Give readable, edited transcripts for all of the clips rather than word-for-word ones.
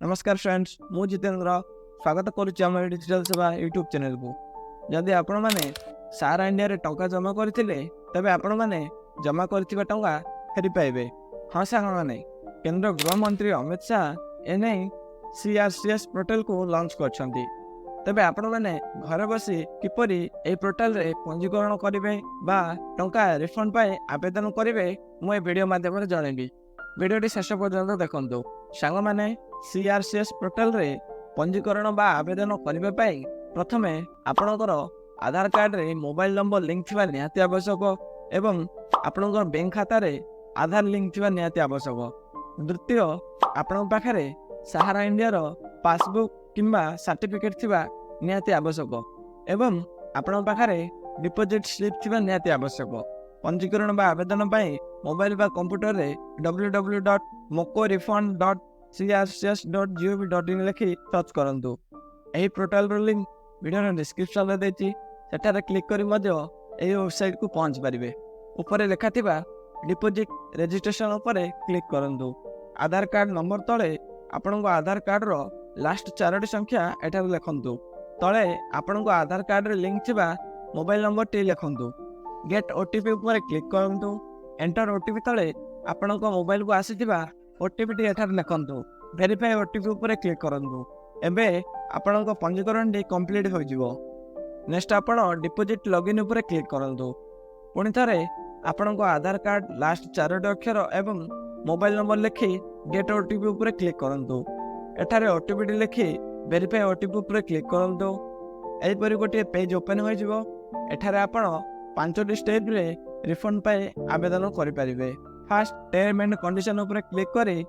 नमस्कार फ्रेंड्स, मु जितेंद्र स्वागत करुच्ची आम डिजिटल सेवा यूट्यूब चैनल को। जदि आपण मैंने सारा इंडिया रे टंका जमा करथिले तबे आपण मैंने जमा करथिबा टंका फेरी पाइबे। हाँ सागर मैंने केंद्र गृह मंत्री अमित शाह एने सीआरसीएस पोर्टल को लॉन्च करछंती। तबे आपण मैंने घर बसी किपरि ए पोर्टल रे पंजीकरण करिवे बा टंका रिफंड पाए आवेदन करिवे मु ए वीडियो माध्यम रे जणेबी। वीडियोटी शेष पर्यंत देखंतु। सांग माने सीआरसीएस पोर्टल रे पंजीकरण बा आवेदन करने पाई प्रथमे आपणकर आधार कार्ड रे मोबाइल नंबर लिंक थिबा निहाती आवश्यक एवं आपणकर बैंक खाता रे आधार लिंक थिबा निहाती आवश्यक। द्वितीय आपण पाखरे सहारा इंडिया रो पासबुक किंबा सर्टिफिकेट थिबा निहाती आवश्यक एवं आपण पाखरे डिपॉजिट स्लिप थिबा निहाती आवश्यक। पंजीकरण बा आवेदन पाई मोबाइल बा कंप्यूटर रे www.mocorefund.crcs.gov.in लिखि सर्च करंतु। एही पोर्टल रो लिंक वीडियो डिस्क्रिप्शन रे देछि, सेठारे क्लिक करी मध्य एही वेबसाइट को पहुंच परिबे। ऊपर लिखा थिबा डिपॉजिट रजिस्ट्रेशन ऊपर क्लिक करंतु। आधार कार्ड नंबर तळे आपणको आधार कार्ड रो लास्ट 4टी संख्या एठारे लिखंतु। तळे आपणको आधार कार्ड रे लिंक थिबा मोबाइल नंबर टी लिखंतु। गेट ओटीपी ऊपर क्लिक करंतु। एंटर ओटीपी तळे आपणको मोबाइल को आसीथिबा ओटीपी टी एठारे लिखंतु। वेरीफाई ओटीपी ऊपर क्लिक करंतु। एबे आपणको पंजीकरण टी कंप्लीट हो जिवो। नेक्स्ट आपण डिपॉजिट लॉगिन ऊपर क्लिक करंतु। पुणी थरे आपणको आधार कार्ड लास्ट 4टी अक्षर एवं मोबाइल नंबर लिखि गेट ओटीपी ऊपर क्लिक करंतु। एठारे ओटीपी टी लिखि वेरीफाई ओटीपी ऊपर क्लिक करंतु। एही परि गोटे पेज ओपन हो जिवो। एठारे आपण 5टी स्टेप रे रिफंड पाए आवेदन करि परिबे। फर्स्ट टर्म एंड कंडीशन ऊपर क्लिक करी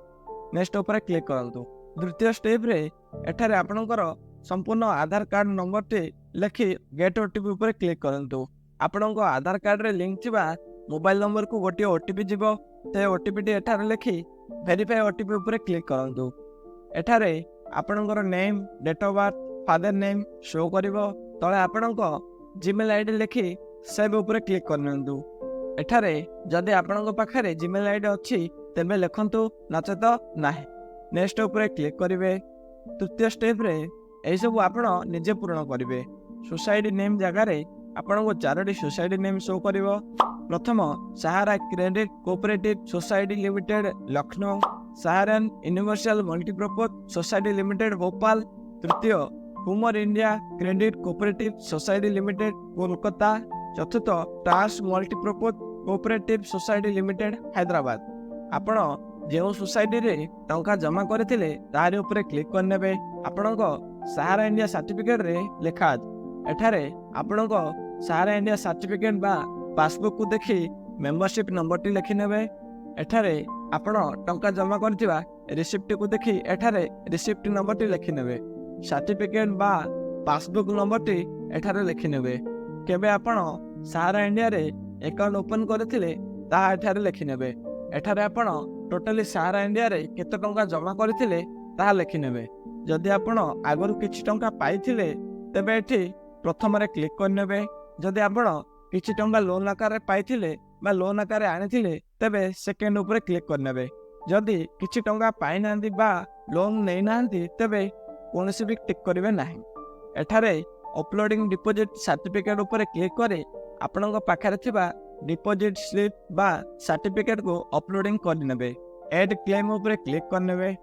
नेक्स्ट ऊपर क्लिक करंतु। द्वितीय स्टेप रे एठारे आपणकर संपूर्ण आधार कार्ड नंबर टे लिखि गेट ओटीपी ऊपर क्लिक करंतु। आपणको आधार कार्ड रे लिंक थिबा मोबाइल नंबर को गोटे ओटीपी जीवो। ते ओटीपी टे एठारे लिखि वेरीफाई ओटीपी ऊपर क्लिक करंतु। एठारे आपणकर name, date of birth, father name show करिवो। तळे आपणको जीमेल आईडी लिखि सेव ऊपर क्लिक करनंतु। एठारे जदि आपणको पाखरे जीमेल आईडी अछि तेबे लिखंतु, नचेत नाही। नेक्स्ट ऊपर क्लिक करिवे। तृतीय स्टेप रे एई सब आपण निजे पूर्ण करिवे। सोसाइटी नेम जगह रे आपणको 4टी सोसाइटी नेम शो करिवो। प्रथम Sahara credit cooperative society limited Lucknow, Saharayn universal multipurpose society limited Bhopal. तृतीय Humara India credit cooperative society limited Kolkata. चतुर्थ Stars multipurpose cooperative society limited Hyderabad. आपण जो सोसाइटी रे टंका जमा करथिले तारि ऊपर क्लिक करनेबे। आपणको सहारा इंडिया सर्टिफिकेट रे लेखा एठारे आपणको सहारा इंडिया सर्टिफिकेट बा पासबुक को देखि मेंबरशिप नंबर टी लिखि नेबे। एठारे आपण टंका जमा करथिबा रिसिप्ट को देखि एठारे रिसिप्ट नंबर टी लिखि नेबे। सर्टिफिकेट बा पासबुक नंबर टी एठारे लिखि नेबे। केबे आपण सहारा इंडिया रे अकाउंट ओपन करथिले ता एठारे लिखि नेबे। एठारे आपण टोटली सहारा इंडिया रे केते टंका जमा करथिले ता लिखि नेबे। जदि आपण आगरु किछि टंका पाइथिले तेबे एठी प्रथम रे क्लिक करनेबे। जदि आपण किछि टंका लोन आकार रे पाइथिले बा लोन आकार रे आनिथिले तेबे सेकंड ऊपर क्लिक करनेबे। जदि किछि टंका पाइ नांदी बा लोन नै नांदी तेबे कोनोसी भी टिक करिवे नाही। एठारे अपलोडिंग डिपॉजिट सर्टिफिकेट ऊपर क्लिक करे आपणको पाखरे थिबा डिपॉजिट स्लिप बा सर्टिफिकेट को अपलोडिंग करनेबे। ऐड क्लेम ऊपर क्लिक करनेबे।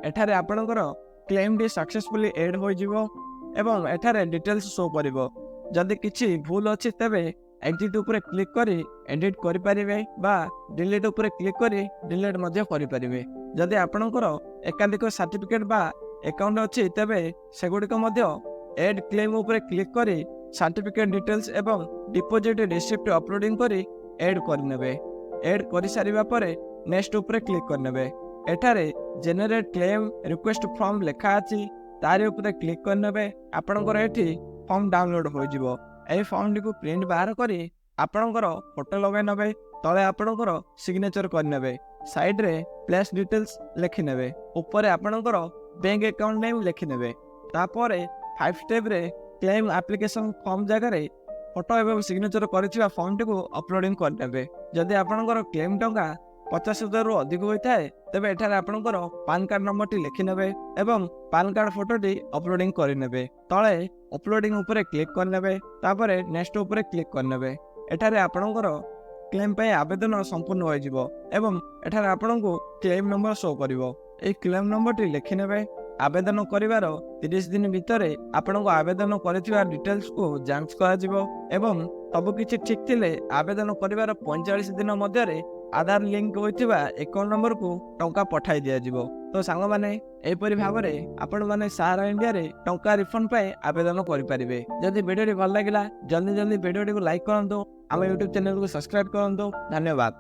एठारे आपणकर क्लेम डी सक्सेसफुली ऐड हो जिवो एवं एठारे डिटेल्स शो करिवो। जदि किछि भूल अछि तेबे एडिट ऊपर क्लिक करी एडिट करि परिबे बा डिलीट ऊपर क्लिक करी डिलीट मध्ये करि परिबे। जदि आपणकर एकाधिक सर्टिफिकेट बा अकाउंट अछि तेबे सेगुडी को मध्ये ऐड क्लेम ऊपर क्लिक करी सर्टिफिकेट डिटेल्स एवं डिपॉजिट रिसिप्ट अपलोडिंग करी ऐड करनेबे। ऐड करि सारिबा परे नेक्स्ट ऊपर क्लिक करनेबे। एठारे जेनरेट क्लेम रिक्वेस्ट फॉर्म लेखा अछि तारि ऊपर क्लिक करनेबे। आपणकर एठी फॉर्म डाउनलोड हो जिवो। ए फॉर्म टी को प्रिंट बाहर करी आपणकर फोटो लगाइ नेबे। तळे आपणकर सिग्नेचर करनेबे। साइड रे प्लेस डिटेल्स लिखि नेबे। ऊपर आपणकर बैंक अकाउंट नेम लिखि नेबे। तापरे 5 स्टेप रे क्लेम एप्लिकेशन फॉर्म जगह रे फोटो एवं सिग्नेचर करथिबा फॉर्म टी को अपलोडिंग करनेबे। जदि आपणकर क्लेम टंका 50,000 ଅଧିକ ହୋଇଥାଏ ତେବେ ଏଠାରେ ଆପଣଙ୍କର ପାନ୍ କାର୍ଡ ନମ୍ବରଟି ଲେଖିନେବେ ଏବଂ ପାନ୍ କାର୍ଡ ଫଟୋଟି ଅପଲୋଡିଂ କରିନେବେ। ତଳେ ଅପଲୋଡିଂ ଉପରେ କ୍ଲିକ୍ କରିନେବେ, ତାପରେ ନେକ୍ସଟ ଉପରେ କ୍ଲିକ୍ କରିନେବେ। ଏଠାରେ ଆପଣଙ୍କର କ୍ଲେମ୍ ପାଇଁ ଆବେଦନ ସମ୍ପୂର୍ଣ୍ଣ ହୋଇଯିବ ଏବଂ ଏଠାରେ ଆପଣଙ୍କୁ କ୍ଲେମ୍ ନମ୍ବର ଶୋ କରିବ। ଏହି କ୍ଲେମ୍ ନମ୍ବରଟି ଲେଖିନେବେ। ଆବେଦନ କରିବାର 30 ଦିନ ଭିତରେ ଆପଣଙ୍କ ଆବେଦନ କରିଥିବା ଡିଟେଲ୍ସକୁ ଯାଞ୍ଚ କରାଯିବ ଏବଂ ସବୁକିଛି ଠିକ୍ ଥିଲେ ଆବେଦନ କରିବାର 45 ଦିନ ମଧ୍ୟରେ ଆଧାର ଲିଙ୍କ ହୋଇଥିବା ଆକାଉଣ୍ଟ ନମ୍ବରକୁ ଟଙ୍କା ପଠାଇ ଦିଆଯିବ। ତ ସାଙ୍ଗମାନେ ଏହିପରି ଭାବରେ ଆପଣମାନେ ସାହାରା ଇଣ୍ଡିଆରେ ଟଙ୍କା ରିଫଣ୍ଡ ପାଇଁ ଆବେଦନ କରିପାରିବେ। ଯଦି ଭିଡ଼ିଓଟି ଭଲ ଲାଗିଲା ଜଲ୍ଦି ଭିଡ଼ିଓଟିକୁ ଲାଇକ୍ କରନ୍ତୁ, ଆମ ୟୁଟ୍ୟୁବ ଚ୍ୟାନେଲକୁ ସବସ୍କ୍ରାଇବ୍ କରନ୍ତୁ। ଧନ୍ୟବାଦ।